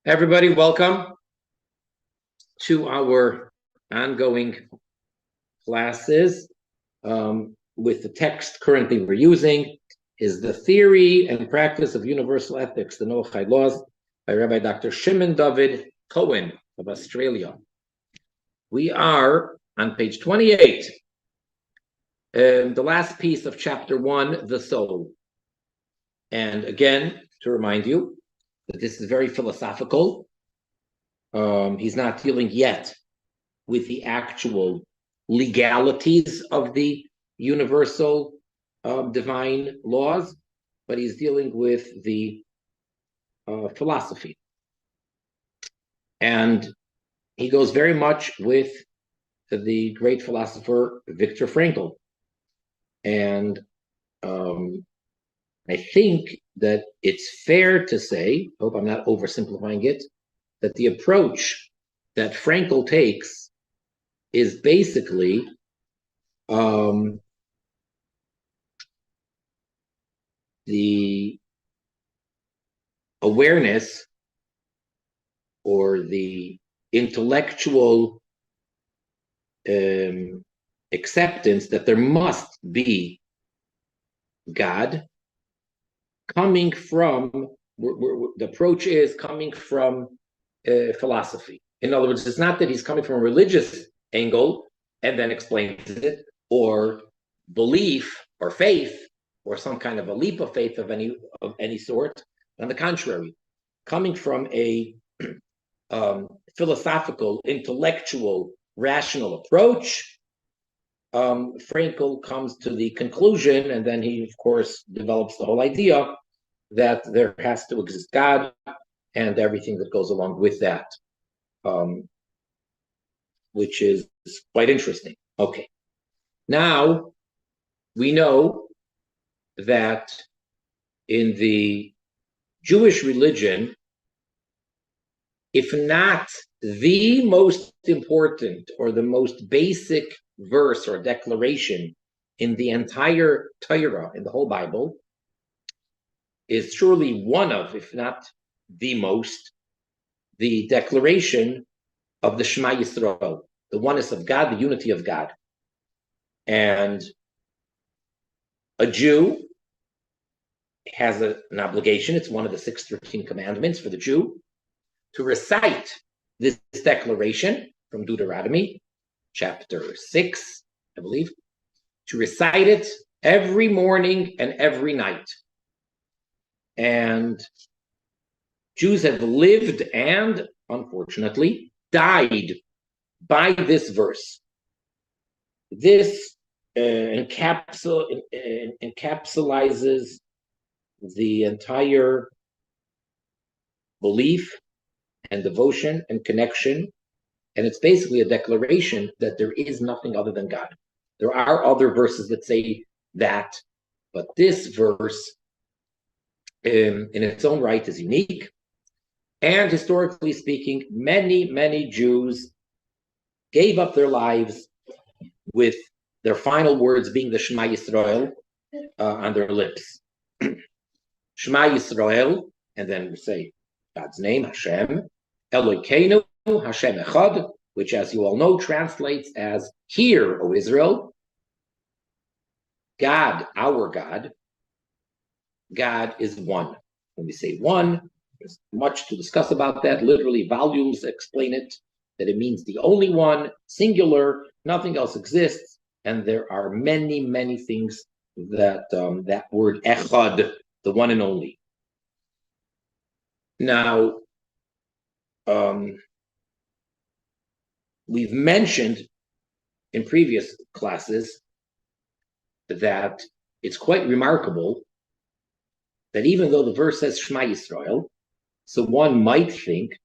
Everybody, welcome to our ongoing classes. With the text currently we're using is The Theory and Practice of Universal Ethics, the Noahide Laws, by Rabbi Dr. Shimon Dovid, Cowen of Australia. We are on page 28, the last piece of chapter 1, the soul. And again, to remind you that this is very philosophical. He's not dealing yet with the actual legalities of the universal divine laws, but he's dealing with the philosophy. And he goes very much with the great philosopher Viktor Frankl. And I think that it's fair to say, I hope I'm not oversimplifying it, that the approach that Frankl takes is basically the awareness or the intellectual acceptance that there must be God coming from, the approach is coming from philosophy. In other words, it's not that he's coming from a religious angle and then explains it, or belief or faith, or some kind of a leap of faith of any sort. On the contrary, coming from a philosophical, intellectual, rational approach, Frankl comes to the conclusion, and then he, of course, develops the whole idea that there has to exist God and everything that goes along with that, which is quite interesting. Okay. Now, we know that in the Jewish religion, if not the most important or the most basic verse or declaration in the entire Torah, in the whole Bible, is surely one of, if not the most, the declaration of the Shema Yisrael, the oneness of God, the unity of God. And a Jew has an obligation, it's one of the 613 commandments for the Jew, to recite this declaration from Deuteronomy, chapter 6, I believe, to recite it every morning and every night. And Jews have lived and, unfortunately, died by this verse. This encapsulizes the entire belief and devotion and connection, and it's basically a declaration that there is nothing other than God. There are other verses that say that, but this verse in its own right is unique. And historically speaking, many Jews gave up their lives with their final words being the Shema Yisrael on their lips. Shema Yisrael, and then we say God's name, Hashem, Elokeinu, Hashem Echad, which, as you all know, translates as "Hear, O Israel." God, our God, God is one. When we say one, there's much to discuss about that. Literally, volumes explain it, that it means the only one, singular, nothing else exists. And there are many things that that word echad, the one and only. Now, we've mentioned in previous classes that it's quite remarkable that even though the verse says Shema Yisrael, so one might think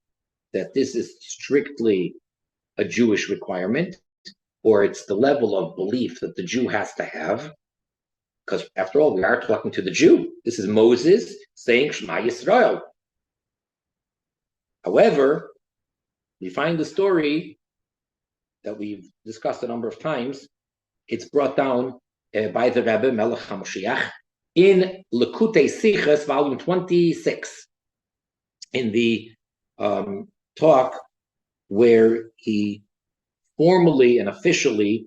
that this is strictly a Jewish requirement, or it's the level of belief that the Jew has to have, because after all, we are talking to the Jew. This is Moses saying Shema Yisrael. However, we find the story that we've discussed a number of times. It's brought down by the Rabbi Melech HaMoshiach in Lekutei Sichos, volume 26, in the talk where he formally and officially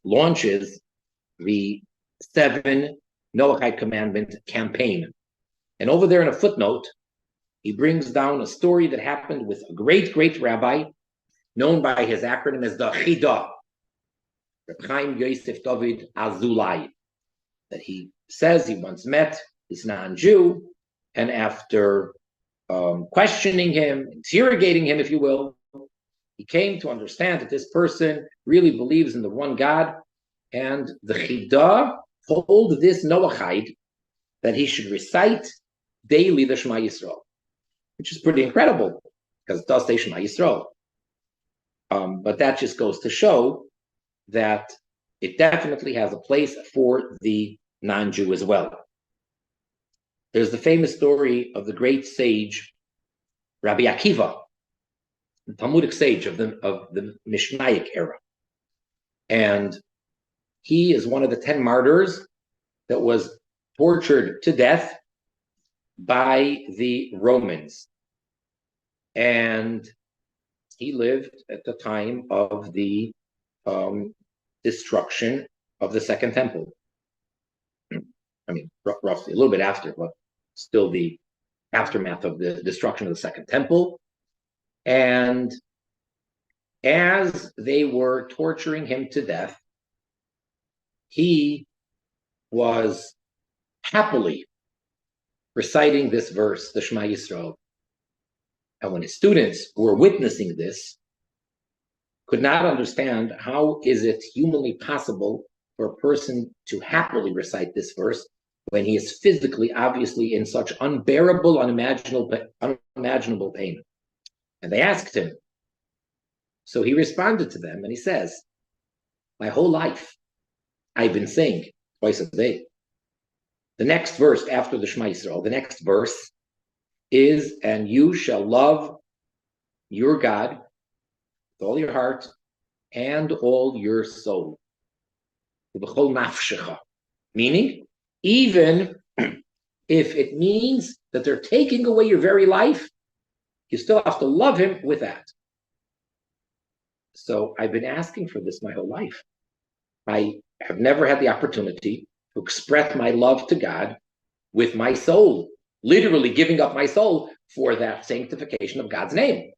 launches the 7 Noahide Commandment campaign. And over there in a footnote, he brings down a story that happened with a great, great rabbi, known by his acronym as the Chida, Reb Chaim Yosef Dovid Azulai, that he says he once met this non-Jew, and after questioning him, interrogating him, if you will, he came to understand that this person really believes in the one God, and the Chida told this Noachide that he should recite daily the Shema Yisrael, which is pretty incredible, because it does say Shema Yisrael. But that just goes to show that it definitely has a place for the non-Jew as well. There's the famous story of the great sage Rabbi Akiva, the Talmudic sage of the Mishnaic era. And he is one of the 10 martyrs that was tortured to death by the Romans. And he lived at the time of the destruction of the Second Temple. I mean, roughly a little bit after, but still the aftermath of the destruction of the Second Temple. And as they were torturing him to death, he was happily reciting this verse, the Shema Yisrael. And when his students who were witnessing this could not understand how is it humanly possible for a person to happily recite this verse when he is physically, obviously, in such unbearable, unimaginable pain. And they asked him. So he responded to them and he says, my whole life I've been saying twice a day. The next verse after the Shema Yisrael, the next verse is, and you shall love your God with all your heart and all your soul. Meaning, even if it means that they're taking away your very life, you still have to love him with that. So I've been asking for this my whole life. I have never had the opportunity to express my love to God with my soul, literally giving up my soul for that sanctification of God's name.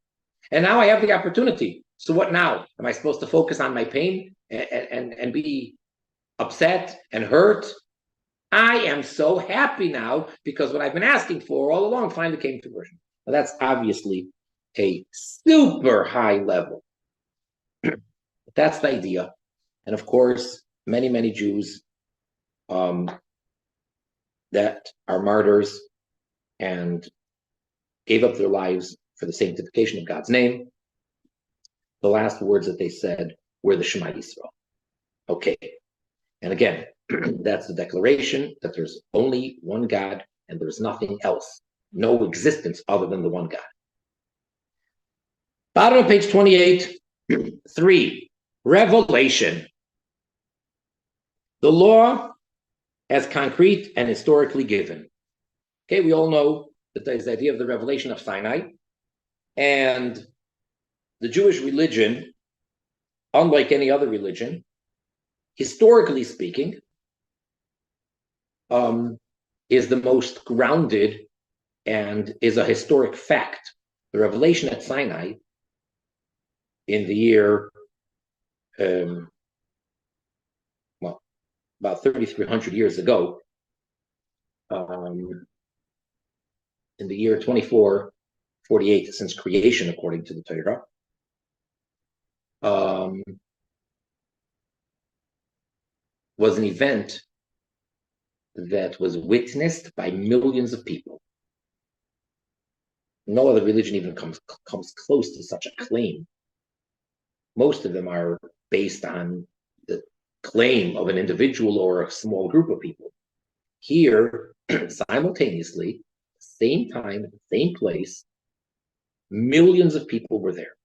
And now I have the opportunity. So what now? Am I supposed to focus on my pain and be upset and hurt? I am so happy now because what I've been asking for all along finally came to fruition. Now that's obviously a super high level. But that's the idea. And of course, many, many Jews that are martyrs and gave up their lives for the sanctification of God's name, the last words that they said were the Shema Yisrael. Okay. And again, that's the declaration that there's only one God and there's nothing else, no existence other than the one God. Bottom of page 28, 3, revelation. The law as concrete and historically given. Okay, we all know that there's the idea of the revelation of Sinai, and the Jewish religion, unlike any other religion, historically speaking, is the most grounded and is a historic fact. The revelation at Sinai in the year, about 3,300 years ago, in the year 2448 since creation, according to the Torah, was an event that was witnessed by millions of people. No other religion even comes close to such a claim. Most of them are based on the claim of an individual or a small group of people. Here, simultaneously, same time, at the same place, millions of people were there.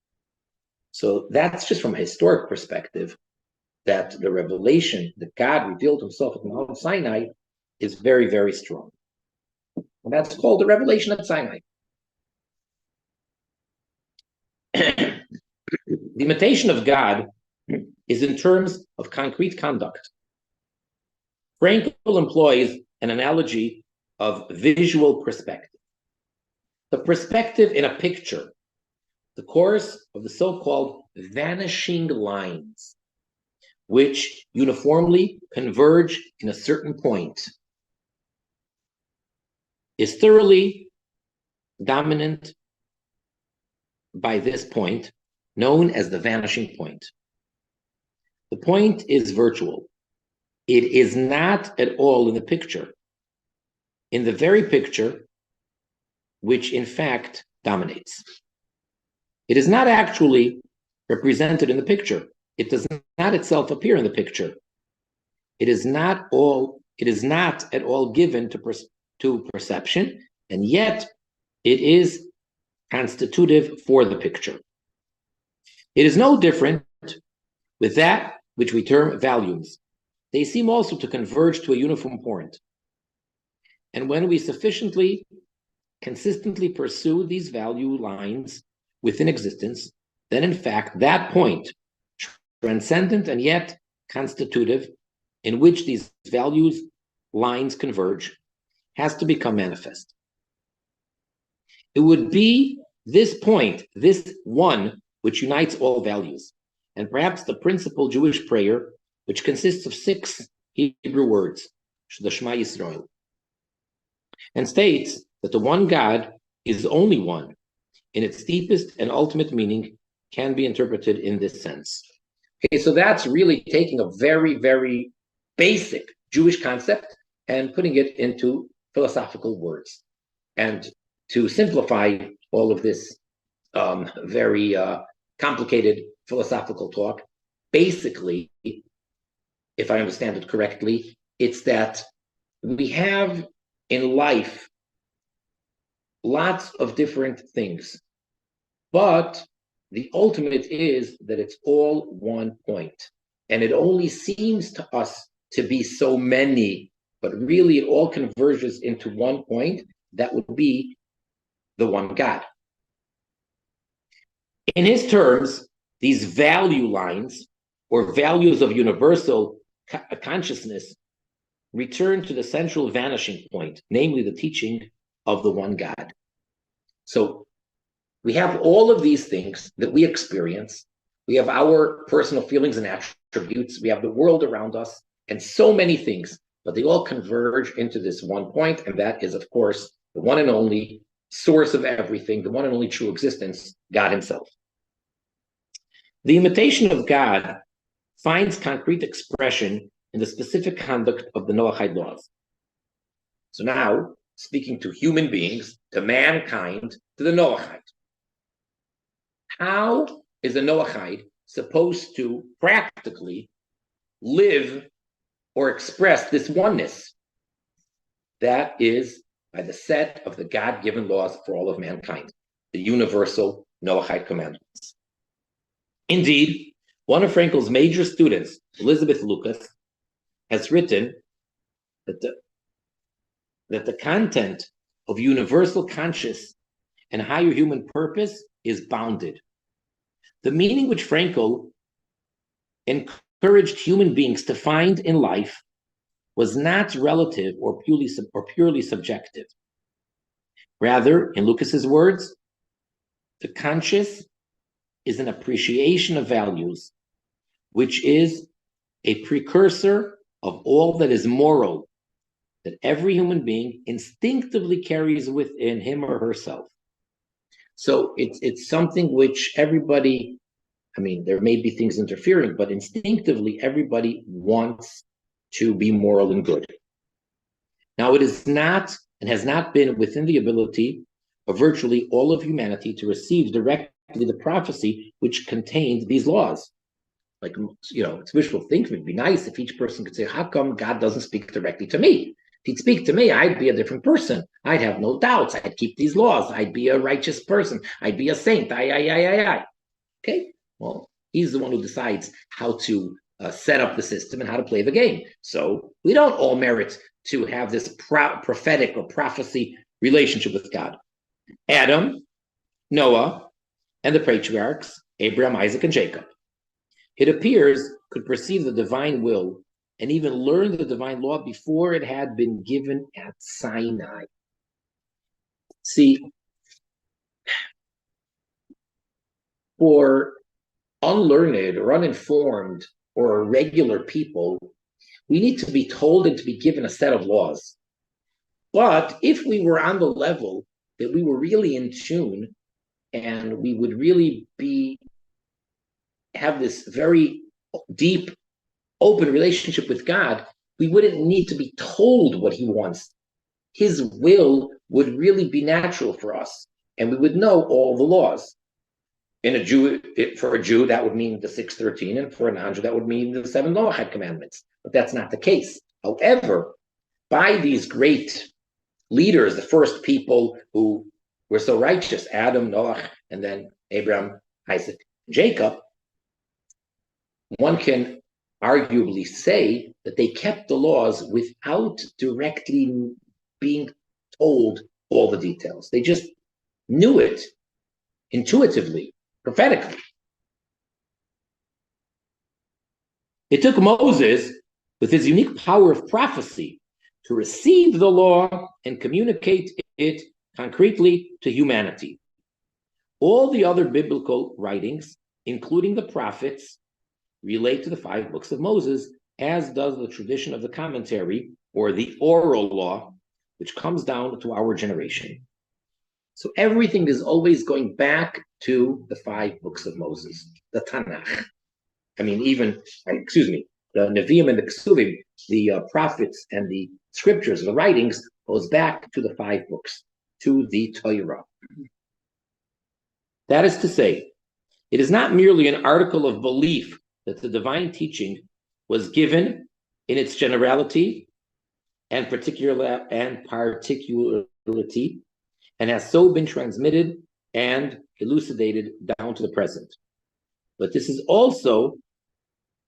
So that's just from a historic perspective, that the revelation that God revealed himself at Mount Sinai is very, very strong. And that's called the revelation at Sinai. The imitation of God is in terms of concrete conduct. Frankel employs an analogy of visual perspective. The perspective in a picture, the course of the so-called vanishing lines, which uniformly converge in a certain point, is thoroughly dominant by this point, known as the vanishing point. The point is virtual. It is not at all in the picture. In the very picture, which in fact dominates. It is not actually represented in the picture. It does not itself appear in the picture. It is not at all given to perception, and yet it is constitutive for the picture. It is no different with that which we term values. They seem also to converge to a uniform point. And when we consistently pursue these value lines within existence, then in fact that point, transcendent and yet constitutive, in which these values lines converge, has to become manifest. It would be this point, this one, which unites all values, and perhaps the principal Jewish prayer, which consists of 6 Hebrew words, the Shema Yisrael, and states that the one God is only one, in its deepest and ultimate meaning, can be interpreted in this sense. Okay, so that's really taking a very, very basic Jewish concept and putting it into philosophical words. And to simplify all of this very complicated philosophical talk, basically, if I understand it correctly, it's that we have in life lots of different things, but the ultimate is that it's all one point. And it only seems to us to be so many, but really it all converges into one point that would be the one God. In his terms, these value lines or values of universal consciousness return to the central vanishing point, namely the teaching of the one God. So we have all of these things that we experience. We have our personal feelings and attributes. We have the world around us and so many things, but they all converge into this one point, and that is, of course, the one and only source of everything, the one and only true existence, God himself. The imitation of God finds concrete expression in the specific conduct of the Noahide laws. So now, speaking to human beings, to mankind, to the Noahide. How is a Noahide supposed to practically live or express this oneness? That is by the set of the God-given laws for all of mankind, the universal Noahide commandments. Indeed, one of Frankel's major students, Elizabeth Lucas, has written that the content of universal conscious and higher human purpose is bounded. The meaning which Frankel encouraged human beings to find in life was not relative or purely subjective. Rather, in Lucas's words, the conscious is an appreciation of values, which is a precursor of all that is moral, that every human being instinctively carries within him or herself. So it's something which everybody, I mean, there may be things interfering, but instinctively everybody wants to be moral and good. Now, it is not and has not been within the ability of virtually all of humanity to receive directly the prophecy which contained these laws. Like, it's wishful thinking. It'd be nice if each person could say, how come God doesn't speak directly to me? If he'd speak to me, I'd be a different person. I'd have no doubts. I'd keep these laws. I'd be a righteous person. I'd be a saint. Okay, well, he's the one who decides how to set up the system and how to play the game. So we don't all merit to have this prophetic or prophecy relationship with God. Adam, Noah, and the patriarchs, Abraham, Isaac, and Jacob, it appears, could perceive the divine will and even learn the divine law before it had been given at Sinai. See, for unlearned or uninformed or regular people, we need to be told and to be given a set of laws. But if we were on the level that we were really in tune and we would really have this very deep, open relationship with God, we wouldn't need to be told what he wants. His will would really be natural for us, and we would know all the laws. For a Jew, that would mean the 613, and for a non-Jew, that would mean the 7 Noahide commandments. But that's not the case. However, by these great leaders, the first people who were so righteous, Adam, Noah, and then Abraham, Isaac, Jacob, one can arguably say that they kept the laws without directly being told all the details. They just knew it intuitively, prophetically. It took Moses, with his unique power of prophecy, to receive the law and communicate it concretely to humanity. All the other biblical writings, including the prophets, relate to the 5 books of Moses, as does the tradition of the commentary, or the oral law, which comes down to our generation. So everything is always going back to the 5 books of Moses, the Tanakh. The Nevi'im and the Ksuvim, the prophets and the scriptures, the writings, goes back to the 5 books, to the Torah. That is to say, it is not merely an article of belief that the divine teaching was given in its generality and particularity, and has so been transmitted and elucidated down to the present. But this is also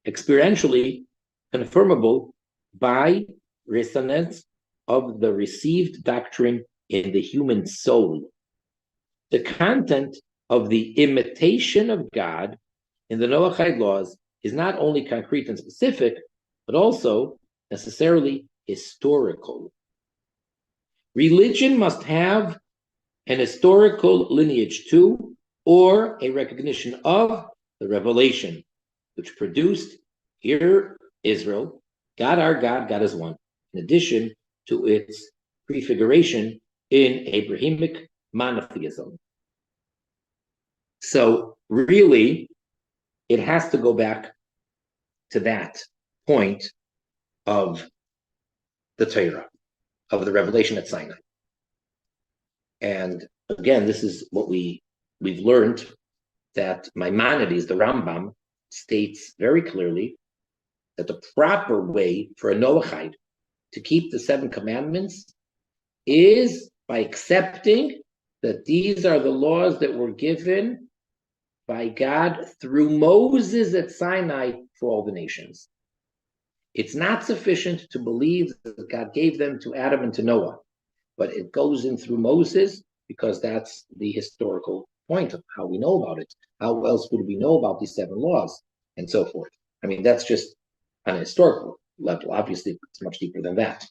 experientially confirmable by resonance of the received doctrine in the human soul. The content of the imitation of God in the Noahide laws is not only concrete and specific, but also necessarily historical. Religion must have an historical lineage to, or a recognition of, the revelation, which produced, hear Israel, God our God, God is one, in addition to its prefiguration in Abrahamic monotheism. So really, it has to go back to that point of the Torah, of the revelation at Sinai. And again, this is what we've learned, that Maimonides, the Rambam, states very clearly that the proper way for a Noahide to keep the 7 commandments is by accepting that these are the laws that were given by God through Moses at Sinai for all the nations. It's not sufficient to believe that God gave them to Adam and to Noah, but it goes in through Moses because that's the historical point of how we know about it. How else would we know about these 7 laws and so forth? I mean, that's just on a historical level. Obviously, it's much deeper than that.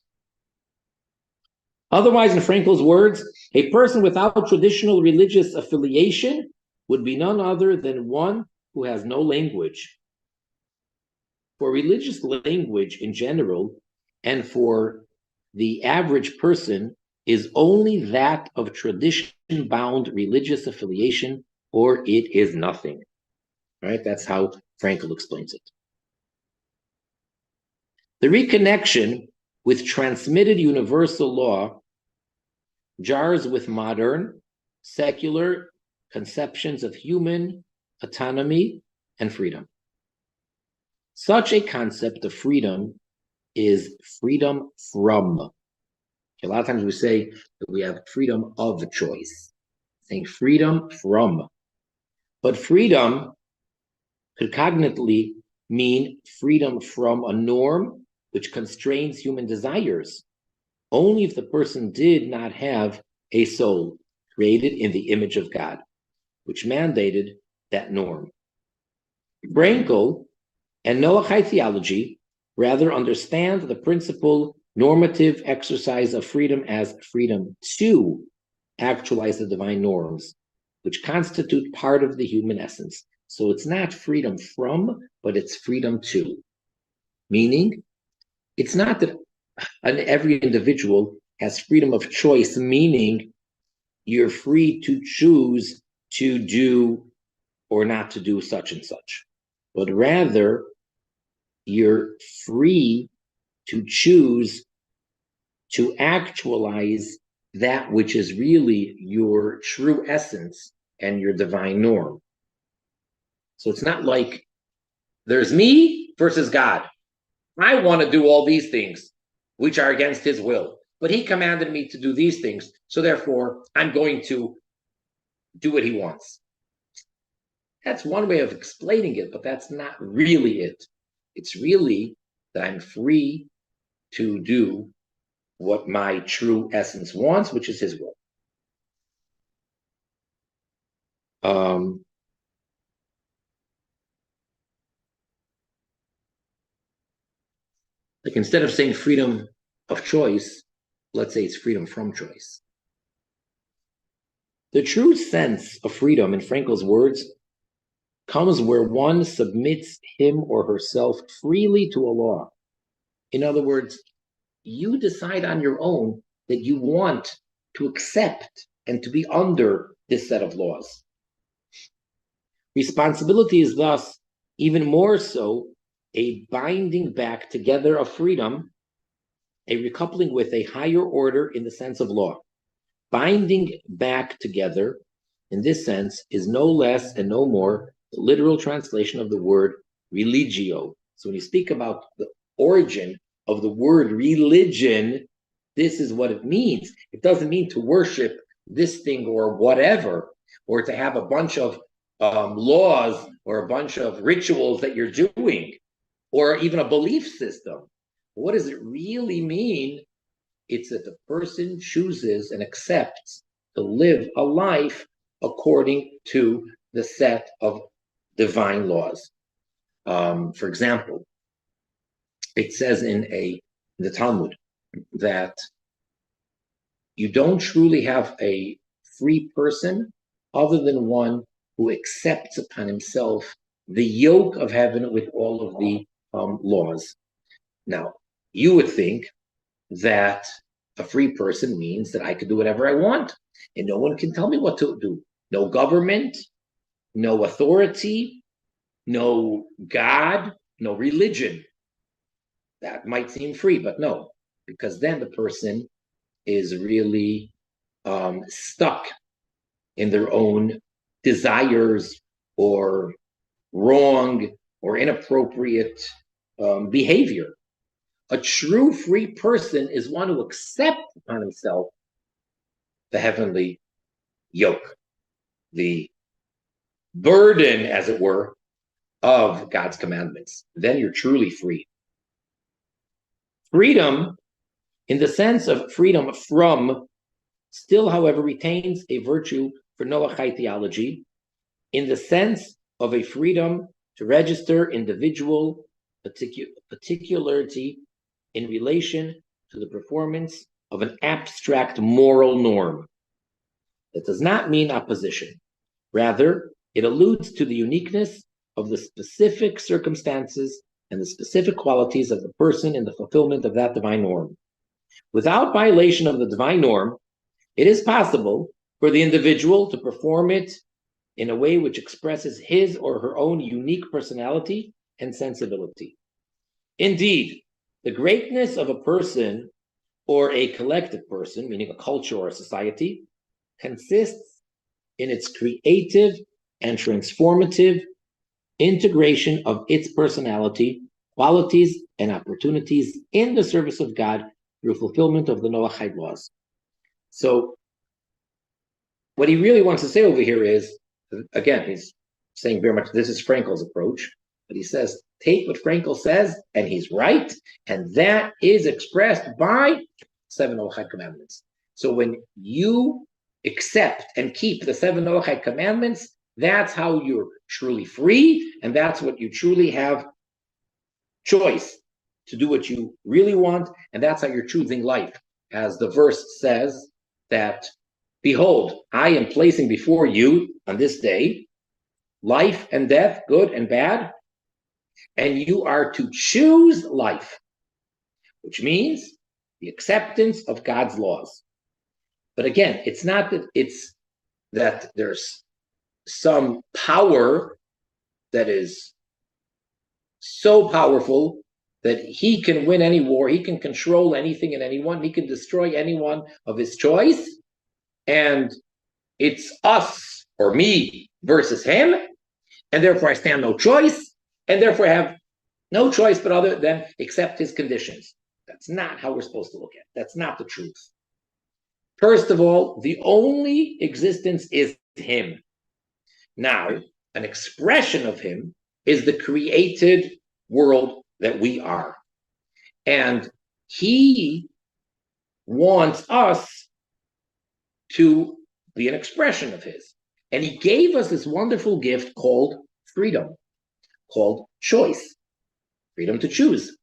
Otherwise, in Frankel's words, a person without traditional religious affiliation would be none other than one who has no language. For religious language in general, and for the average person, is only that of tradition-bound religious affiliation, or it is nothing. Right? That's how Frankel explains it. The reconnection with transmitted universal law jars with modern, secular conceptions of human autonomy and freedom. Such a concept of freedom is freedom from. A lot of times we say that we have freedom of choice, saying freedom from. But freedom could cognitively mean freedom from a norm which constrains human desires, only if the person did not have a soul created in the image of God, which mandated that norm. Frankel and Noahide theology rather understand the principal normative exercise of freedom as freedom to actualize the divine norms, which constitute part of the human essence. So it's not freedom from, but it's freedom to. Meaning, it's not that every individual has freedom of choice, meaning you're free to choose to do or not to do such and such, but rather you're free to choose to actualize that which is really your true essence and your divine norm. So it's not like there's me versus God. I want to do all these things, which are against his will, but he commanded me to do these things, so therefore I'm going to do what he wants. That's one way of explaining it, but that's not really it. It's really that I'm free to do what my true essence wants, which is his will. Like instead of saying freedom of choice, let's say it's freedom from choice. The true sense of freedom, in Frankel's words, comes where one submits him or herself freely to a law. In other words, you decide on your own that you want to accept and to be under this set of laws. Responsibility is thus even more so a binding back together of freedom, a recoupling with a higher order in the sense of law. Binding back together, in this sense, is no less and no more the literal translation of the word religio. So when you speak about the origin of the word religion, this is what it means. It doesn't mean to worship this thing or whatever, or to have a bunch of laws or a bunch of rituals that you're doing, or even a belief system. What does it really mean? It's that the person chooses and accepts to live a life according to the set of divine laws. For example, it says in the Talmud that you don't truly have a free person other than one who accepts upon himself the yoke of heaven with all of the laws. Now, you would think that a free person means that I can do whatever I want and no one can tell me what to do. No government, no authority, no God, no religion. That might seem free, but no, because then the person is really stuck in their own desires or wrong or inappropriate behavior. A true free person is one who accepts upon himself the heavenly yoke, the burden, as it were, of God's commandments. Then you're truly free. Freedom, in the sense of freedom from, still, however, retains a virtue for Noahide theology, in the sense of a freedom to register individual particularity in relation to the performance of an abstract moral norm. That does not mean opposition. Rather, it alludes to the uniqueness of the specific circumstances and the specific qualities of the person in the fulfillment of that divine norm. Without violation of the divine norm, it is possible for the individual to perform it in a way which expresses his or her own unique personality and sensibility. Indeed, the greatness of a person or a collective person, meaning a culture or a society, consists in its creative and transformative integration of its personality, qualities, and opportunities in the service of God through fulfillment of the Noahide laws. So what he really wants to say over here is, again, he's saying very much this is Frankel's approach, but he says, take what Frankel says, and he's right, and that is expressed by 7 Noahide commandments. So when you accept and keep the 7 Noachide commandments, that's how you're truly free, and that's what you truly have choice to do what you really want, and that's how you're choosing life. As the verse says that, behold, I am placing before you on this day life and death, good and bad, and you are to choose life, which means the acceptance of God's laws. But again, it's not that there's some power that is so powerful that he can win any war, he can control anything and anyone, he can destroy anyone of his choice, and it's us or me versus him, and therefore I stand no choice, and therefore I have no choice but other than accept his conditions. That's not how we're supposed to look at it. That's not the truth. First of all, the only existence is him. Now, an expression of him is the created world that we are. And he wants us to be an expression of his. And he gave us this wonderful gift called freedom, called choice, freedom to choose.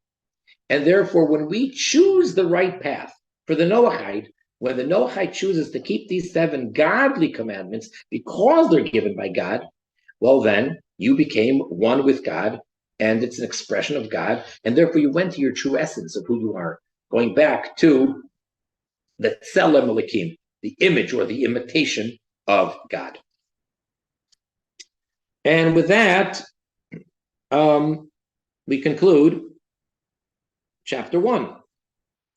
And therefore, when we choose the right path for the Noachide, when the Noachide chooses to keep these 7 godly commandments because they're given by God, well, then you became one with God, and it's an expression of God, and therefore you went to your true essence of who you are, going back to the Tselem Elikim, the image or the imitation of God. And with that, we conclude chapter 1.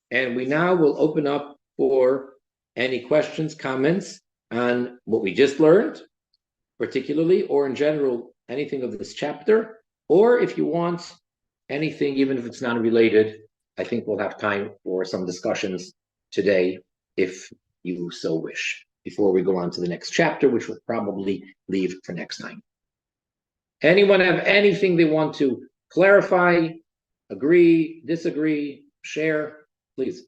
And we now will open up for any questions, comments on what we just learned, particularly, or in general, anything of this chapter, or if you want anything, even if it's not related, I think we'll have time for some discussions today, if you so wish, before we go on to the next chapter, which we'll probably leave for next time. Anyone have anything they want to clarify, agree, disagree, share? Please.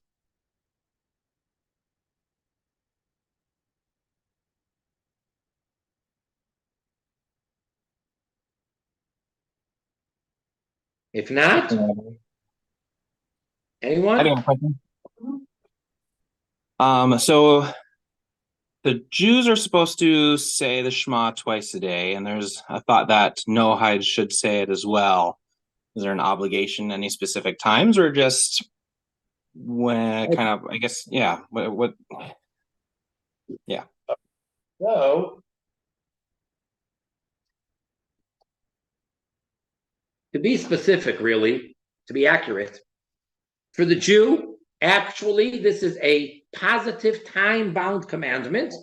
If not, anyone? I do have a question. So the Jews are supposed to say the Shema twice a day, and there's a thought that Noahide should say it as well. Is there an obligation any specific times, or just when kind of, I guess, yeah, yeah. So, to be specific, really, to be accurate, for the Jew, actually, this is a positive time-bound commandment,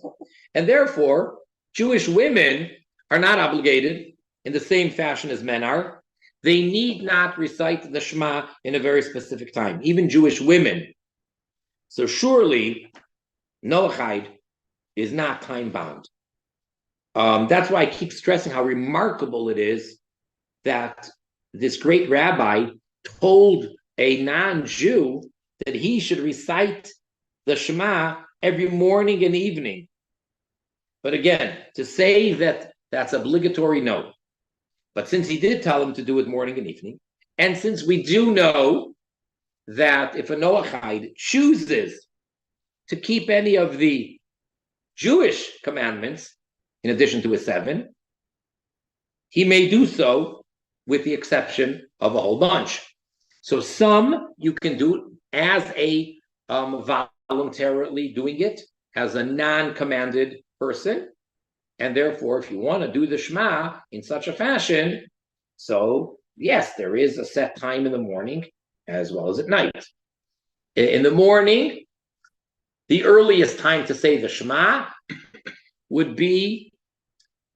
and therefore, Jewish women are not obligated in the same fashion as men are. They need not recite the Shema in a very specific time, even Jewish women. So surely, Noachide is not time-bound. That's why I keep stressing how remarkable it is that this great rabbi told a non-Jew that he should recite the Shema every morning and evening. But again, to say that that's obligatory, no. But since he did tell him to do it morning and evening, and since we do know that if a Noachide chooses to keep any of the Jewish commandments, in addition to his 7, he may do so with the exception of a whole bunch. So some you can do as a voluntarily doing it as a non-commanded person, and therefore, if you want to do the Shema in such a fashion, so yes, there is a set time in the morning as well as at night. In the morning, the earliest time to say the Shema would be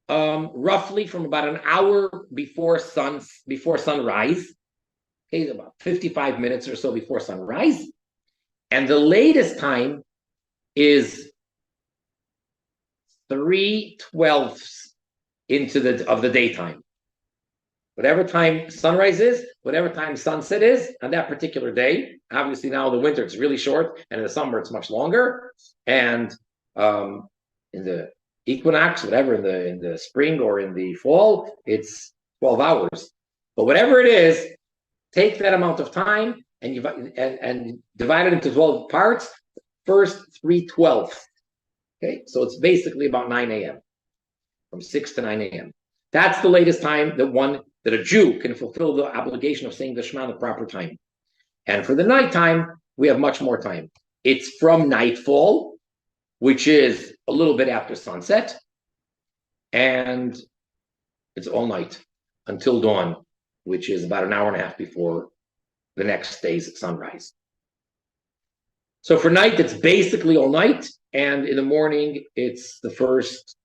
roughly from about an hour before sunrise. Okay, about 55 minutes or so before sunrise. And the latest time is 3/12 of the daytime. Whatever time sunrise is, whatever time sunset is on that particular day. Obviously, now in the winter it's really short, and in the summer it's much longer. And in the equinox, whatever, in the spring or in the fall, it's 12 hours. But whatever it is, take that amount of time and divide it into 12 parts. First 3/12. Okay, so it's basically about 9 a.m. from 6 to 9 a.m. That's the latest time that a Jew can fulfill the obligation of saying the Shema in the proper time. And for the nighttime, we have much more time. It's from nightfall, which is a little bit after sunset, and it's all night until dawn, which is about an hour and a half before the next day's sunrise. So for night, it's basically all night, and in the morning, it's the first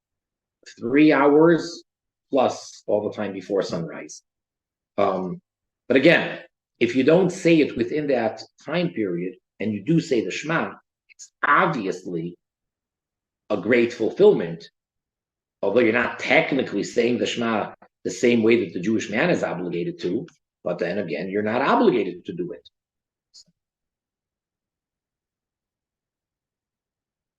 3 hours plus all the time before sunrise. But again, if you don't say it within that time period, and you do say the Shema, it's obviously a great fulfillment, although you're not technically saying the Shema the same way that the Jewish man is obligated to, but then again, you're not obligated to do it.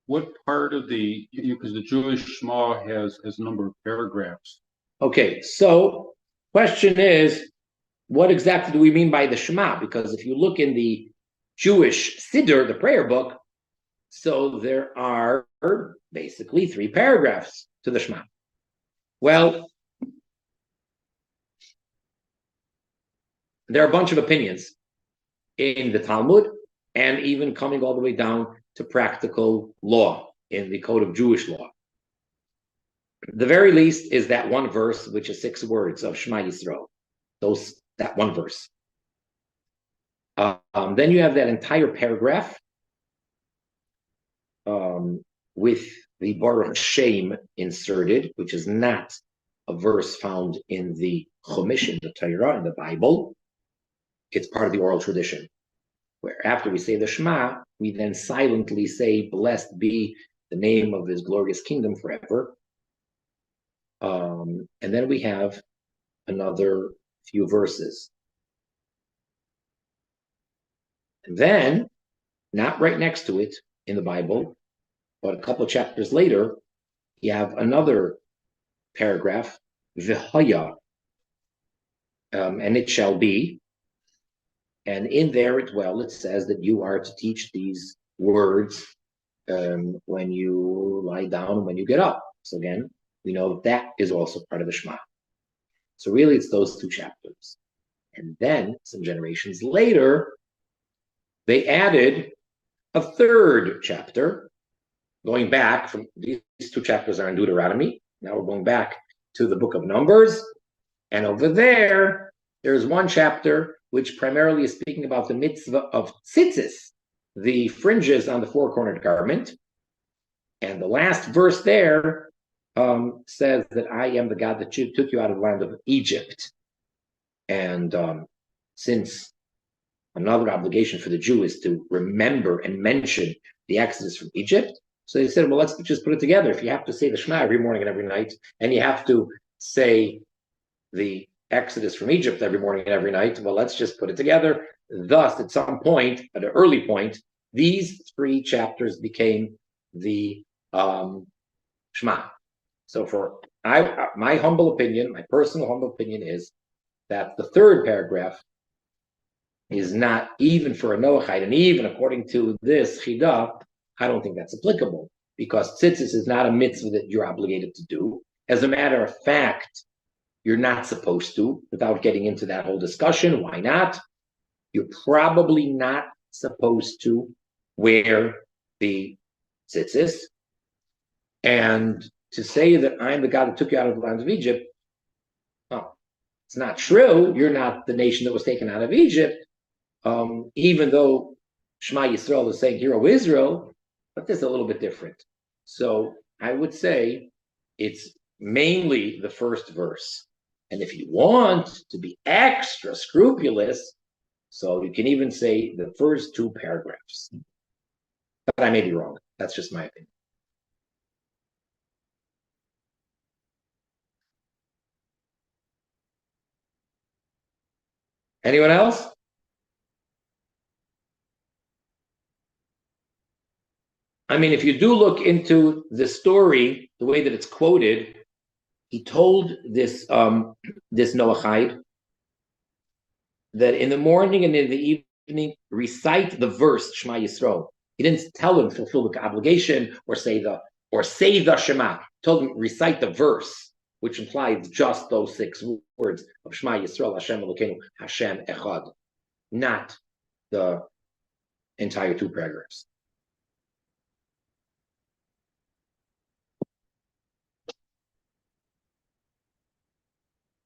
What part of because the Jewish Shema has a number of paragraphs. Okay, so question is, what exactly do we mean by the Shema? Because if you look in the Jewish Siddur, the prayer book, so there are basically 3 paragraphs to the Shema. Well, there are a bunch of opinions in the Talmud, and even coming all the way down to practical law in the Code of Jewish Law. The very least is that one verse, which is 6 words of Shema Yisrael. That one verse. Then you have that entire paragraph with the Baruch Shem inserted, which is not a verse found in the Chumash, in the Torah, in the Bible. It's part of the oral tradition, where after we say the Shema, we then silently say, "Blessed be the name of His glorious kingdom forever." And then we have another few verses. And then, not right next to it in the Bible, but a couple of chapters later, you have another paragraph, V'haya, and it shall be. And in there, it says that you are to teach these words when you lie down and when you get up. So again, we know that is also part of the Shema. So really, it's those 2 chapters. And then, some generations later, they added a 3rd chapter, going back from these 2 chapters are in Deuteronomy. Now we're going back to the book of Numbers. And over there's one chapter which primarily is speaking about the mitzvah of tzitzis, the fringes on the 4-cornered garment. And the last verse there says that I am the God that took you out of the land of Egypt. And since another obligation for the Jew is to remember and mention the Exodus from Egypt, so they said, well, let's just put it together. If you have to say the Shema every morning and every night, and you have to say the Exodus from Egypt every morning and every night, well, let's just put it together. Thus, at some point, at an early point, these 3 chapters became the Shema. So my humble opinion, my personal humble opinion is that the 3rd paragraph is not, even for a Noachite, and even according to this Chidah, I don't think that's applicable, because tzitzis is not a mitzvah that you're obligated to do. As a matter of fact, you're not supposed to, without getting into that whole discussion. Why not? You're probably not supposed to wear the tzitzis. And to say that I'm the God that took you out of the land of Egypt, well, it's not true. You're not the nation that was taken out of Egypt, even though Shema Yisrael is saying, "Hear, O Israel," but this is a little bit different. So I would say it's mainly the 1st verse. And if you want to be extra scrupulous, so you can even say the first 2 paragraphs. But I may be wrong. That's just my opinion. Anyone else? I mean, if you do look into the story, the way that it's quoted, he told this this Noachide that in the morning and in the evening recite the verse Shema Yisrael. He didn't tell him fulfill the obligation or say the Shema. He told him recite the verse, which implies just those 6 words of Shema Yisrael, Hashem Elokeinu, Hashem Echad, not the entire 2 paragraphs.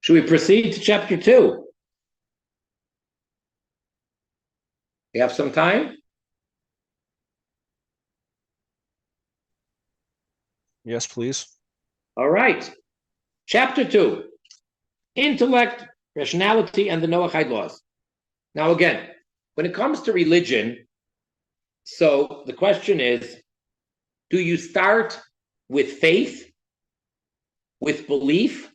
Should we proceed to chapter 2? We have some time? Yes, please. All right. Chapter 2. Intellect, rationality, and the Noachide laws. Now again, when it comes to religion, so the question is, do you start with faith, with belief,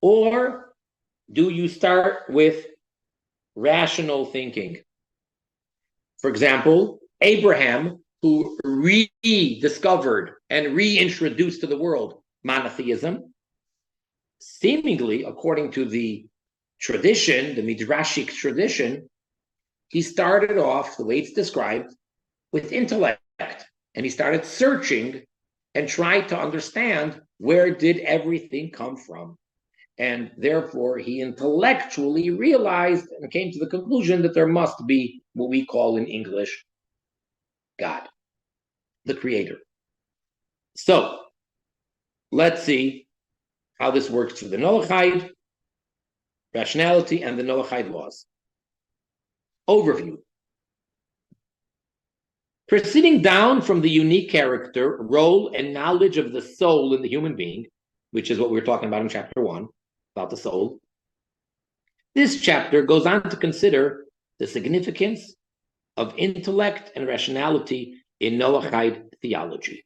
or do you start with rational thinking? For example, Abraham, who rediscovered and reintroduced to the world monotheism, seemingly, according to the tradition, the Midrashic tradition, he started off, the way it's described, with intellect. And he started searching and tried to understand where did everything come from. And therefore, he intellectually realized and came to the conclusion that there must be what we call in English God, the creator. So, let's see how this works through the Noachide, rationality, and the Noachide laws. Overview. Proceeding down from the unique character, role, and knowledge of the soul in the human being, which is what we were talking about in chapter 1, about the soul, this chapter goes on to consider the significance of intellect and rationality in Noachide theology.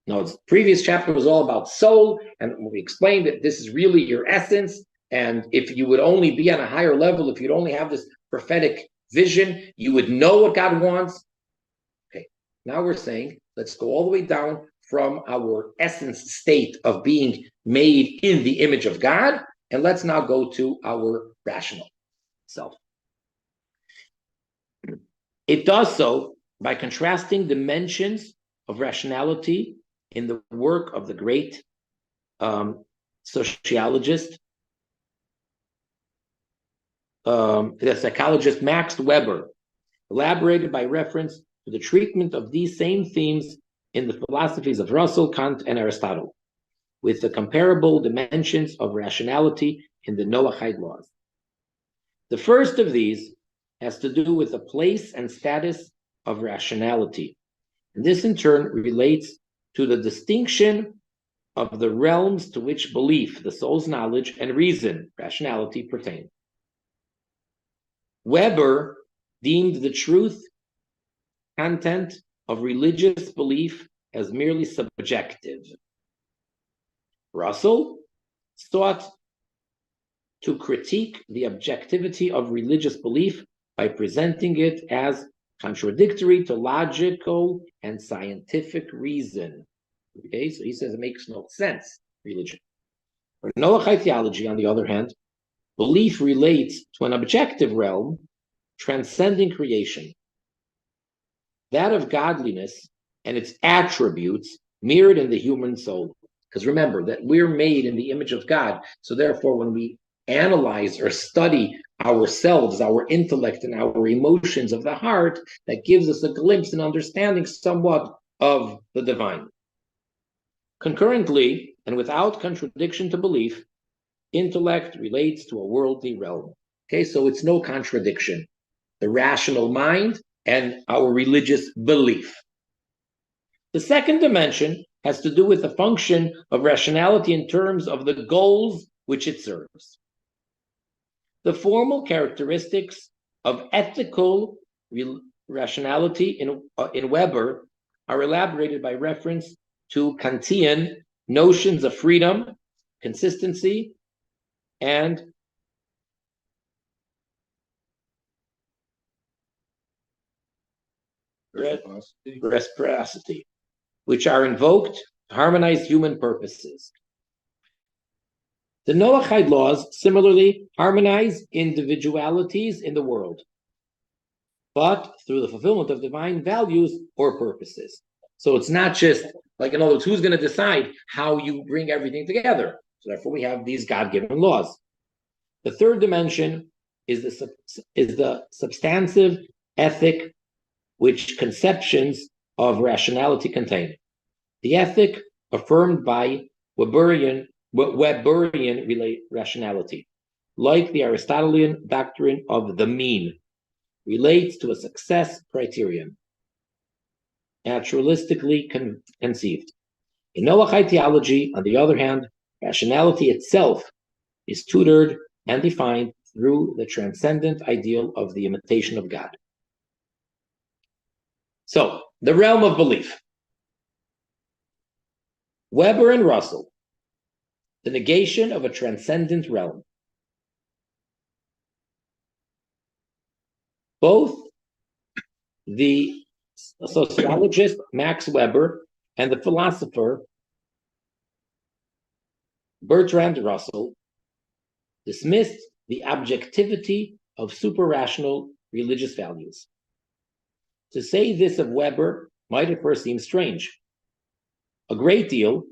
Now, the previous chapter was all about soul, and we explained that this is really your essence, and if you would only be on a higher level, if you'd only have this prophetic vision, you would know what God wants. Okay, now we're saying, let's go all the way down from our essence state of being made in the image of God, and let's now go to our rational self. It does so by contrasting dimensions of rationality in the work of the great sociologist, the psychologist Max Weber, elaborated by reference to the treatment of these same themes in the philosophies of Russell, Kant, and Aristotle, with the comparable dimensions of rationality in the Noachide laws. The first of these has to do with the place and status of rationality. And this in turn relates to the distinction of the realms to which belief, the soul's knowledge, and reason, rationality, pertain. Weber deemed the truth content of religious belief as merely subjective. Russell sought to critique the objectivity of religious belief by presenting it as contradictory to logical and scientific reason. Okay, so he says it makes no sense, religion. For Noachide theology, on the other hand, belief relates to an objective realm transcending creation, that of godliness and its attributes mirrored in the human soul. Because remember that we're made in the image of God, so therefore when we analyze or study ourselves, our intellect, and our emotions of the heart, that gives us a glimpse and understanding somewhat of the divine. Concurrently, and without contradiction to belief, intellect relates to a worldly realm. Okay, so it's no contradiction. The rational mind and our religious belief. The second dimension has to do with the function of rationality in terms of the goals which it serves. The formal characteristics of ethical rationality in Weber are elaborated by reference to Kantian notions of freedom, consistency, and reciprocity, which are invoked to harmonize human purposes. The Noahide laws similarly harmonize individualities in the world, but through the fulfillment of divine values or purposes. So it's not just like, in other words, who's going to decide how you bring everything together? So therefore, we have these God-given laws. The third dimension is the substantive ethic which conceptions of rationality contain. The ethic affirmed by Weberian rationality, like the Aristotelian doctrine of the mean, relates to a success criterion, naturalistically conceived. In Noahide theology, on the other hand, rationality itself is tutored and defined through the transcendent ideal of the imitation of God. So, the realm of belief. Weber and Russell, the negation of a transcendent realm. Both the sociologist Max Weber and the philosopher Bertrand Russell dismissed the objectivity of super-rational religious values. To say this of Weber might at first seem strange. A great deal,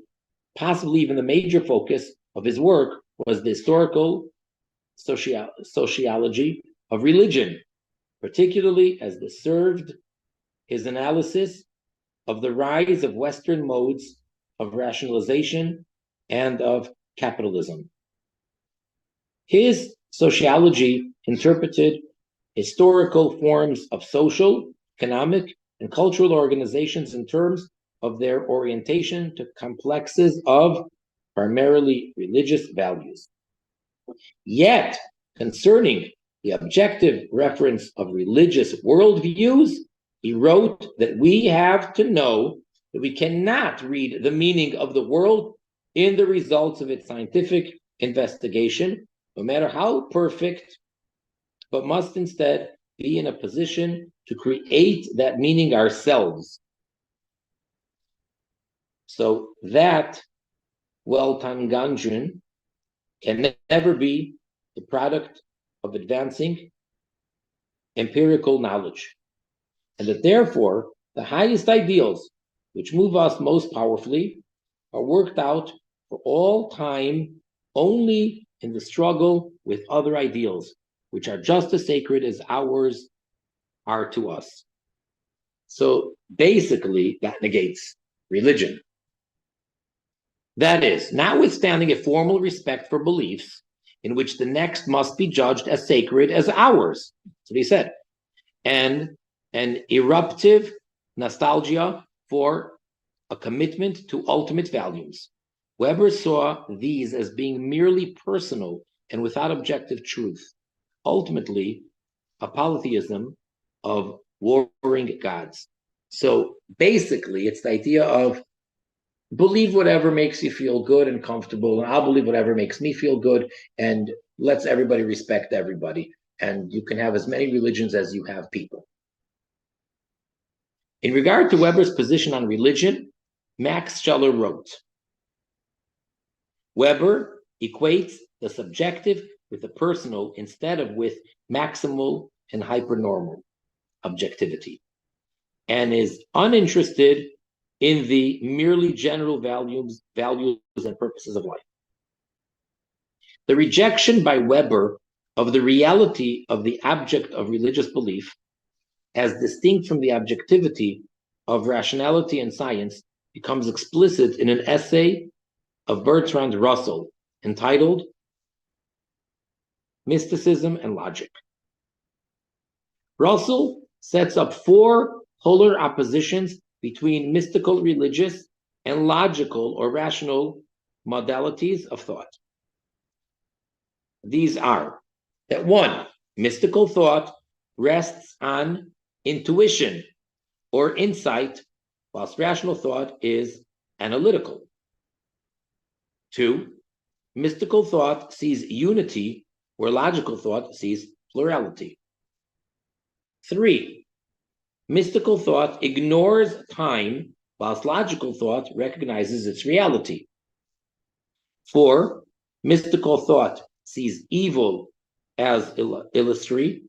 possibly even the major focus of his work, was the historical sociology of religion, particularly as this served his analysis of the rise of Western modes of rationalization and of capitalism. His sociology interpreted historical forms of social, economic, and cultural organizations in terms of their orientation to complexes of primarily religious values. Yet, concerning the objective reference of religious worldviews, he wrote that we have to know that we cannot read the meaning of the world in the results of its scientific investigation, no matter how perfect, but must instead be in a position to create that meaning ourselves. So that Weltanganjun can never be the product of advancing empirical knowledge, and that therefore the highest ideals which move us most powerfully are worked out for all time only in the struggle with other ideals, which are just as sacred as ours are to us. So basically, that negates religion. That is, notwithstanding a formal respect for beliefs in which the next must be judged as sacred as ours, that's what he said, and an eruptive nostalgia for a commitment to ultimate values. Weber saw these as being merely personal and without objective truth, ultimately a polytheism of warring gods. So basically, it's the idea of believe whatever makes you feel good and comfortable, and I'll believe whatever makes me feel good, and let's everybody respect everybody. And you can have as many religions as you have people. In regard to Weber's position on religion, Max Scheler wrote, Weber equates the subjective with the personal instead of with maximal and hypernormal objectivity, and is uninterested in the merely general values and purposes of life. The rejection by Weber of the reality of the object of religious belief, as distinct from the objectivity of rationality and science, becomes explicit in an essay of Bertrand Russell entitled Mysticism and Logic. Russell sets up four polar oppositions between mystical religious and logical or rational modalities of thought. These are that one, mystical thought rests on intuition or insight, whilst rational thought is analytical. Two, mystical thought sees unity where logical thought sees plurality. Three, Mystical thought ignores time, whilst logical thought recognizes its reality. 4, mystical thought sees evil as illusory,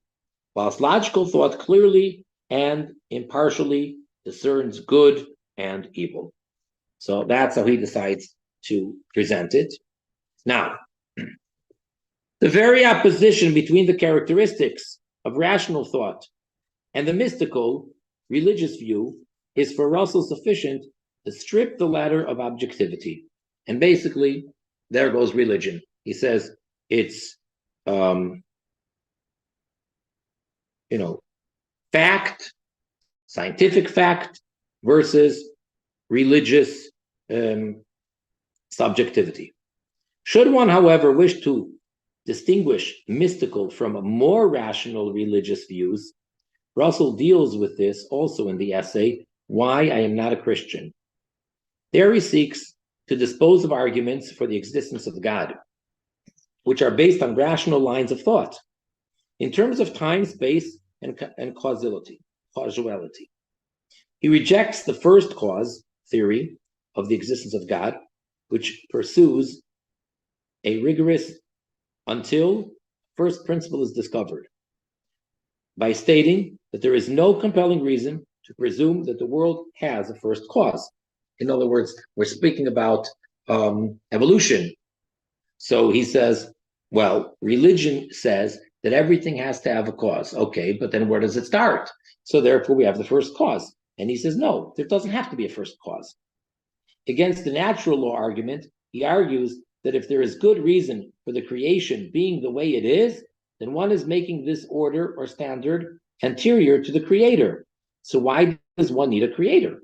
whilst logical thought clearly and impartially discerns good and evil. So that's how he decides to present it. Now, the very opposition between the characteristics of rational thought and the mystical religious view is for Russell sufficient to strip the latter of objectivity. And basically, there goes religion. He says it's, fact, scientific fact versus religious subjectivity. Should one, however, wish to distinguish mystical from more rational religious views, Russell deals with this also in the essay, Why I Am Not a Christian. There he seeks to dispose of arguments for the existence of God, which are based on rational lines of thought, in terms of time, space, and causality. He rejects the first cause theory of the existence of God, which pursues a rigorous until first principle is discovered, by stating that there is no compelling reason to presume that the world has a first cause. In other words, we're speaking about evolution. So he says, well, religion says that everything has to have a cause. Okay, but then where does it start? So therefore we have the first cause. And he says, no, there doesn't have to be a first cause. Against the natural law argument, he argues that if there is good reason for the creation being the way it is, then one is making this order or standard anterior to the creator. So why does one need a creator?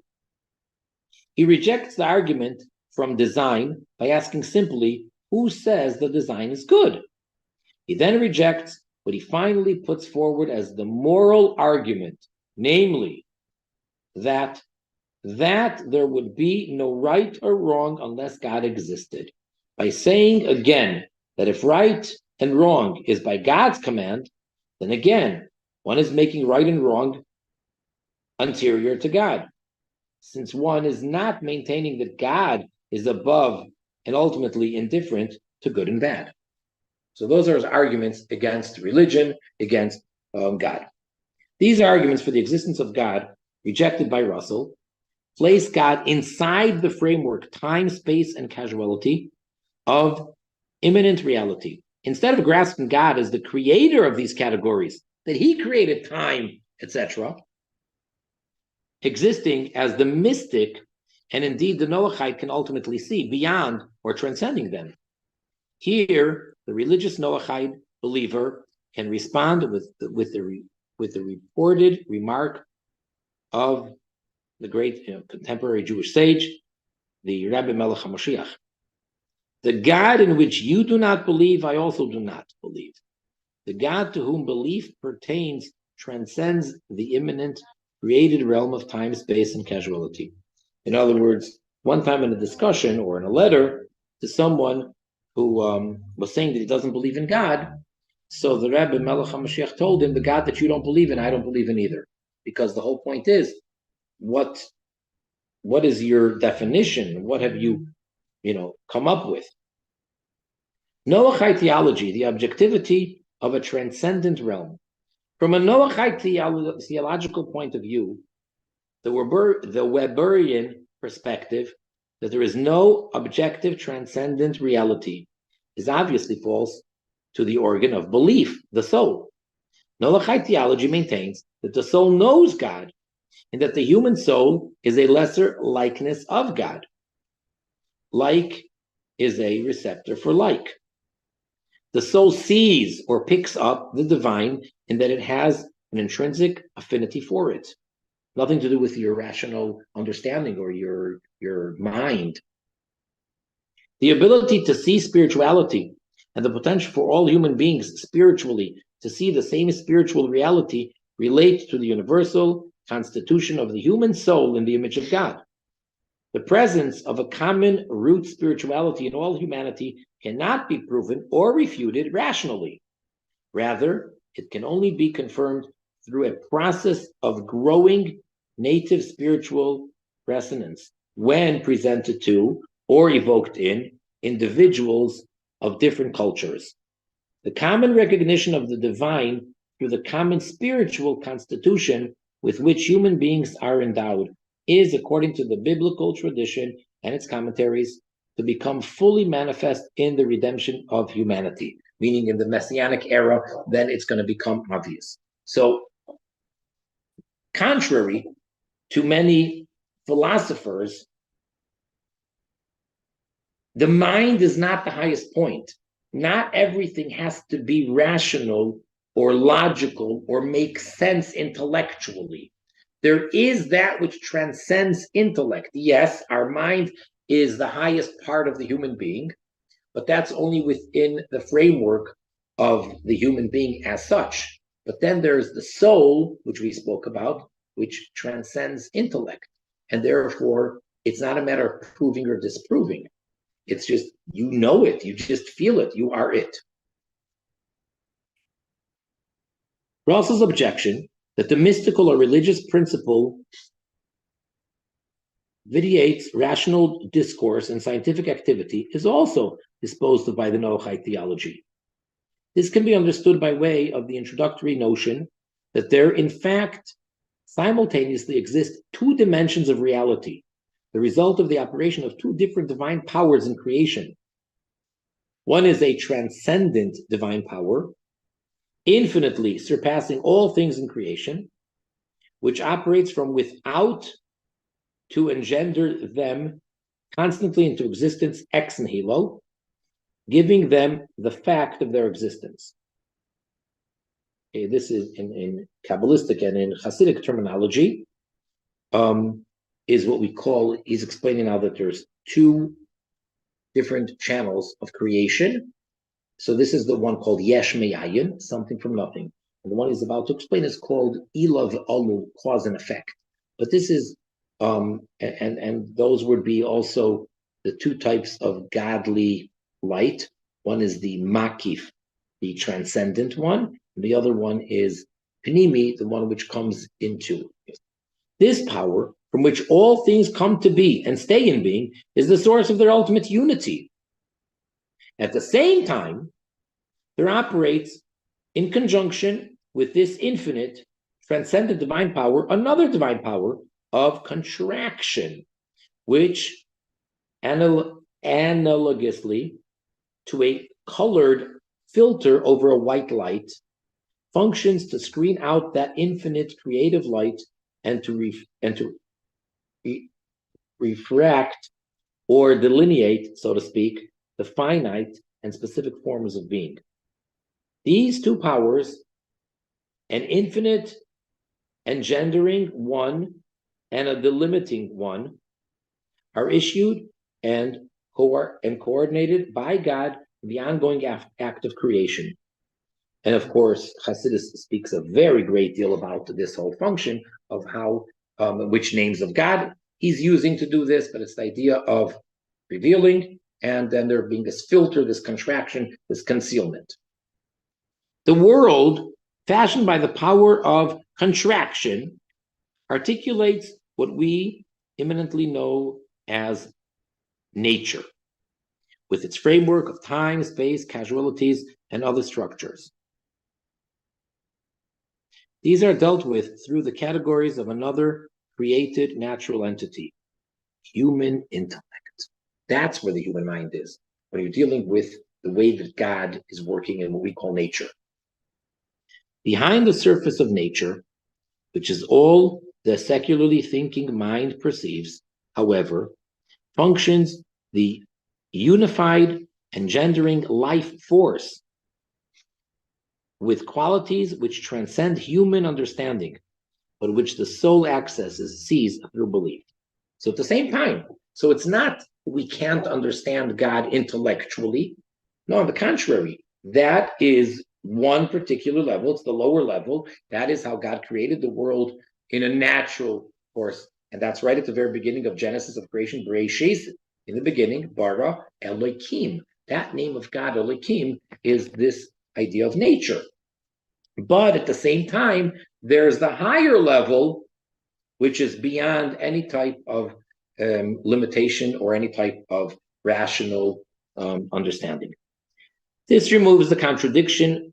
He rejects the argument from design by asking simply, who says the design is good? He then rejects what he finally puts forward as the moral argument, namely that there would be no right or wrong unless God existed, by saying again that if right and wrong is by God's command, then again, one is making right and wrong anterior to God, since one is not maintaining that God is above and ultimately indifferent to good and bad. So those are his arguments against religion, against God. These arguments for the existence of God, rejected by Russell, place God inside the framework, time, space, and causality of immanent reality. Instead of grasping God as the creator of these categories, that he created time, etc., existing as the mystic, and indeed the Noahide can ultimately see beyond or transcending them. Here, the religious Noahide believer can respond with the reported remark of the great contemporary Jewish sage, the Rabbi Melech HaMashiach. The God in which you do not believe, I also do not believe. The God to whom belief pertains transcends the immanent, created realm of time, space, and causality. In other words, one time in a discussion or in a letter to someone who was saying that he doesn't believe in God, so the Rabbi Melech HaMashiach told him, the God that you don't believe in, I don't believe in either. Because the whole point is, what is your definition? What have you come up with? Noahide theology, the objectivity of a transcendent realm. From a Noahide theological point of view, the Weberian perspective that there is no objective transcendent reality is obviously false to the organ of belief, the soul. Noahide theology maintains that the soul knows God and that the human soul is a lesser likeness of God. Like is a receptor for like. The soul sees or picks up the divine in that it has an intrinsic affinity for it. Nothing to do with your rational understanding or your mind. The ability to see spirituality and the potential for all human beings spiritually to see the same spiritual reality relates to the universal constitution of the human soul in the image of God. The presence of a common root spirituality in all humanity cannot be proven or refuted rationally. Rather, it can only be confirmed through a process of growing native spiritual resonance when presented to or evoked in individuals of different cultures. The common recognition of the divine through the common spiritual constitution with which human beings are endowed is, according to the biblical tradition and its commentaries, to become fully manifest in the redemption of humanity, meaning in the Messianic era, then it's going to become obvious. So, contrary to many philosophers, the mind is not the highest point. Not everything has to be rational or logical or make sense intellectually. There is that which transcends intellect. Yes, our mind is the highest part of the human being, but that's only within the framework of the human being as such. But then there's the soul, which we spoke about, which transcends intellect. And therefore, it's not a matter of proving or disproving. It's just, you know it, you just feel it, you are it. Russell's objection that the mystical or religious principle vitiates rational discourse and scientific activity is also disposed of by the Noahide theology. This can be understood by way of the introductory notion that there, in fact, simultaneously exist two dimensions of reality, the result of the operation of two different divine powers in creation. One is a transcendent divine power, infinitely surpassing all things in creation, which operates from without to engender them constantly into existence ex nihilo, giving them the fact of their existence. Okay, this is in Kabbalistic and in Hasidic terminology, is what we call, he's explaining now that there's two different channels of creation. So this is the one called Yesh Me'ayin, something from nothing. And the one he's about to explain is called Ilav Alu, cause and effect. But this is, and those would be also the two types of godly light. One is the Makif, the transcendent one, and the other one is Pnimi, the one which comes into. This power, from which all things come to be and stay in being, is the source of their ultimate unity. At the same time, there operates in conjunction with this infinite, transcendent divine power, another divine power of contraction, which analogously to a colored filter over a white light, functions to screen out that infinite creative light and to refract or delineate, so to speak, the finite and specific forms of being. These two powers, an infinite engendering one and a delimiting one, are issued and coordinated by God in the ongoing act of creation. And of course, Hasidus speaks a very great deal about this whole function of how, which names of God he's using to do this, but it's the idea of revealing, and then there being this filter, this contraction, this concealment. The world, fashioned by the power of contraction, articulates what we imminently know as nature, with its framework of time, space, casualities, and other structures. These are dealt with through the categories of another created natural entity, human intellect. That's where the human mind is, when you're dealing with the way that God is working in what we call nature. Behind the surface of nature, which is all the secularly thinking mind perceives, however, functions the unified, engendering life force with qualities which transcend human understanding, but which the soul accesses, sees through belief. So at the same time, so it's not we can't understand God intellectually. No, on the contrary, that is one particular level. It's the lower level. That is how God created the world in a natural course. And that's right at the very beginning of Genesis of creation, Bereshis. In the beginning, bara Elohim. That name of God, Elohim, is this idea of nature. But at the same time, there's the higher level, which is beyond any type of limitation or any type of rational understanding. This removes the contradiction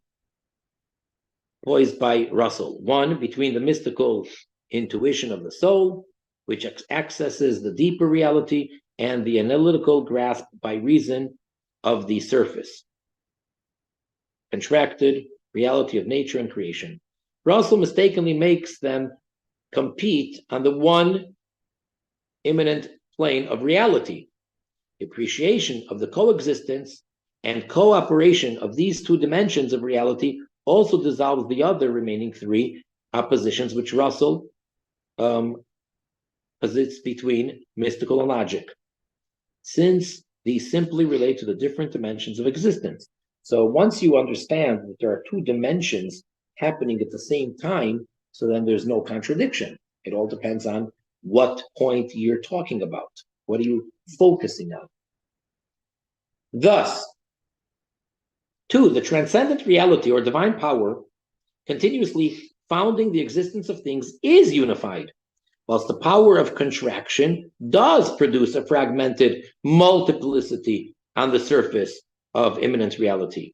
posed by Russell. One, between the mystical intuition of the soul, which accesses the deeper reality, and the analytical grasp by reason of the surface, contracted reality of nature and creation. Russell mistakenly makes them compete on the one immanent plane of reality. Appreciation of the coexistence and cooperation of these two dimensions of reality also dissolves the other remaining three oppositions which Russell posits between mystical and logic, since these simply relate to the different dimensions of existence. So once you understand that there are two dimensions happening at the same time, so then there's no contradiction. It all depends on what point you're talking about. What are you focusing on? Thus, two, the transcendent reality or divine power continuously founding the existence of things is unified, whilst the power of contraction does produce a fragmented multiplicity on the surface of immanent reality.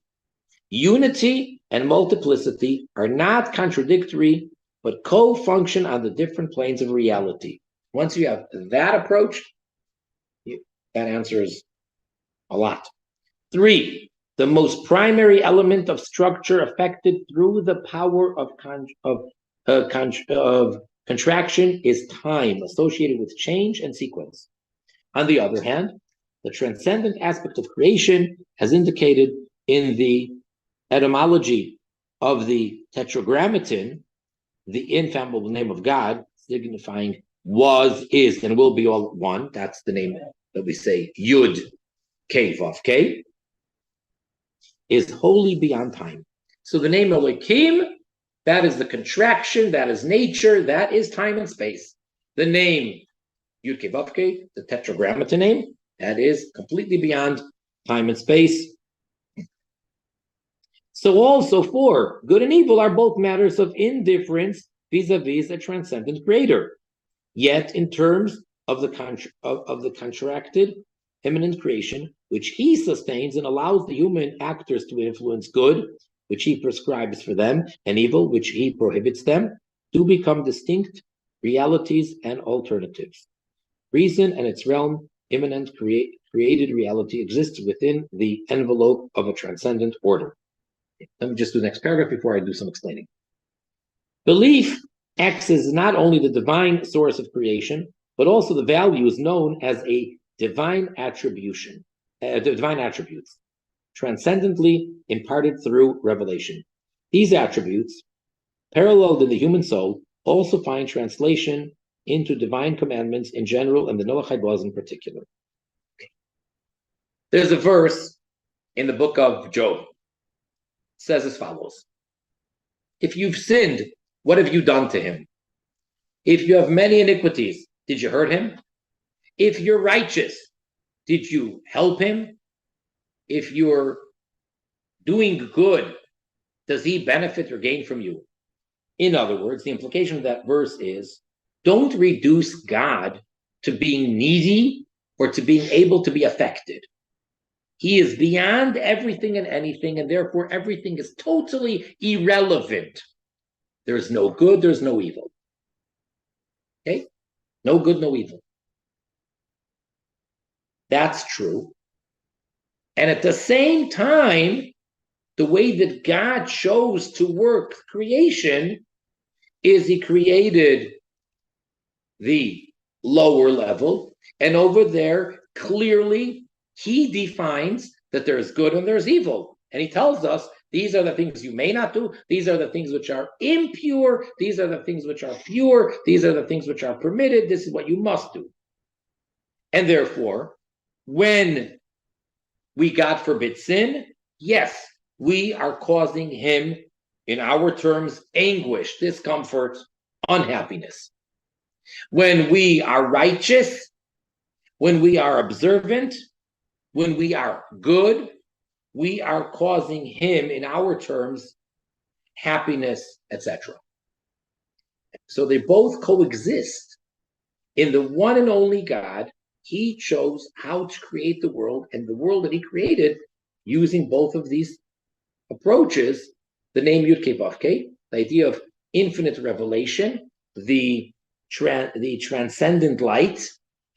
Unity and multiplicity are not contradictory, but co-function on the different planes of reality. Once you have that approach, that answers a lot. Three, the most primary element of structure affected through the power of contraction is time, associated with change and sequence. On the other hand, the transcendent aspect of creation, as indicated in the etymology of the tetragrammaton, the infallible name of God, signifying was, is, and will be all one. That's the name that we say, Yud, K, Vav, K, is wholly beyond time. So the name Elohim, that is the contraction, that is nature, that is time and space. The name Yud, K, Vav, K, the tetragrammaton name, that is completely beyond time and space. So also for good and evil are both matters of indifference vis-a-vis a transcendent creator. Yet in terms of the contracted immanent creation, which he sustains and allows the human actors to influence, good, which he prescribes for them, and evil, which he prohibits them, do become distinct realities and alternatives. Reason and its realm, immanent created reality, exists within the envelope of a transcendent order. Let me just do the next paragraph before I do some explaining. Belief acts as not only the divine source of creation, but also the values known as a divine attribution, divine attributes, transcendently imparted through revelation. These attributes, paralleled in the human soul, also find translation into divine commandments in general and the Noachide laws in particular. There's a verse in the book of Job. It says as follows: if you've sinned, what have you done to him? If you have many iniquities, did you hurt him? If you're righteous, did you help him? If you're doing good, does he benefit or gain from you? In other words, the implication of that verse is, don't reduce God to being needy or to being able to be affected. He is beyond everything and anything, and therefore everything is totally irrelevant. There's no good, there's no evil. Okay? No good, no evil. That's true. And at the same time, the way that God chose to work creation is he created the lower level, and over there, clearly, he defines that there's good and there's evil. And he tells us, these are the things you may not do. These are the things which are impure. These are the things which are pure. These are the things which are permitted. This is what you must do. And therefore, when we, God forbid, sin, yes, we are causing him, in our terms, anguish, discomfort, unhappiness. When we are righteous, when we are observant, when we are good, we are causing him, in our terms, happiness, etc. So they both coexist. In the one and only God, he chose how to create the world, and the world that he created using both of these approaches, the name Yud-Kei Vav-Kei, the idea of infinite revelation, the transcendent light,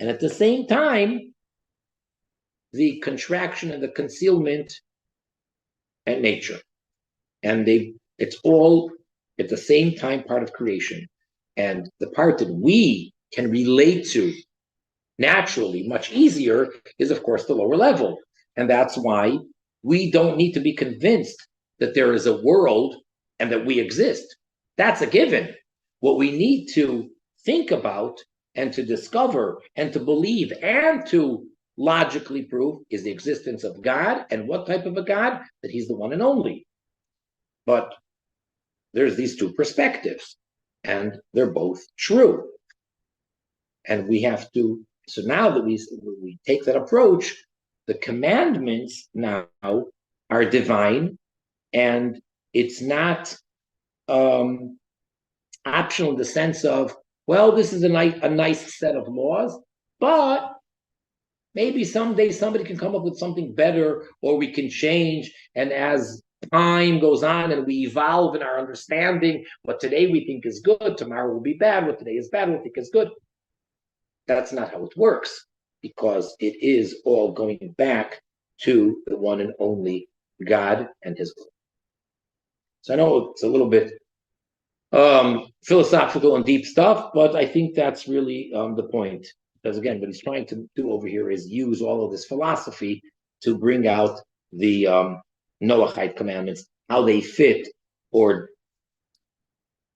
and at the same time, the contraction and the concealment at nature. And it's all at the same time part of creation. And the part that we can relate to naturally much easier is, of course, the lower level. And that's why we don't need to be convinced that there is a world and that we exist. That's a given. What we need to think about and to discover and to believe and to logically prove is the existence of God, and what type of a God? That he's the one and only. But there's these two perspectives, and they're both true. And we have to, so now that we take that approach, the commandments now are divine, and it's not optional in the sense of, well, this is a nice set of laws, but maybe someday somebody can come up with something better, or we can change. And as time goes on and we evolve in our understanding, what today we think is good, tomorrow will be bad. What today is bad, we'll think is good. That's not how it works, because it is all going back to the one and only God and his will. So I know it's a little bit philosophical and deep stuff, but I think that's really the point. Because again, what he's trying to do over here is use all of this philosophy to bring out the Noahide commandments, how they fit or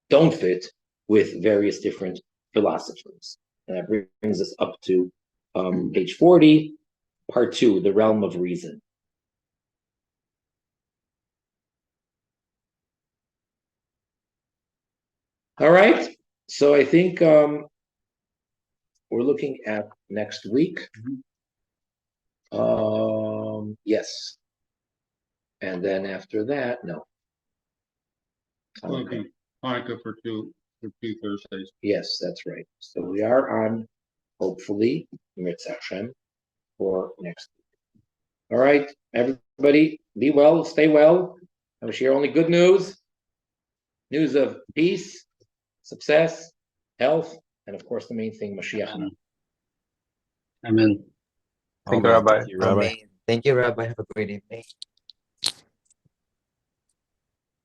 don't fit with various different philosophers. And that brings us up to page 40, part 2, the realm of reason. All right, so I think we're looking at next week. Yes. And then after that, no. Okay. Hanukkah for two Thursdays. Yes, that's right. So we are on, hopefully, Mitzvah Hashem for next week. All right, everybody, be well, stay well. I will share only good news, news of peace, success, health, and of course the main thing, Mashiach. Amen. Thank you, Rabbi. Thank you, Rabbi. Amen. Thank you, Rabbi. Have a great evening.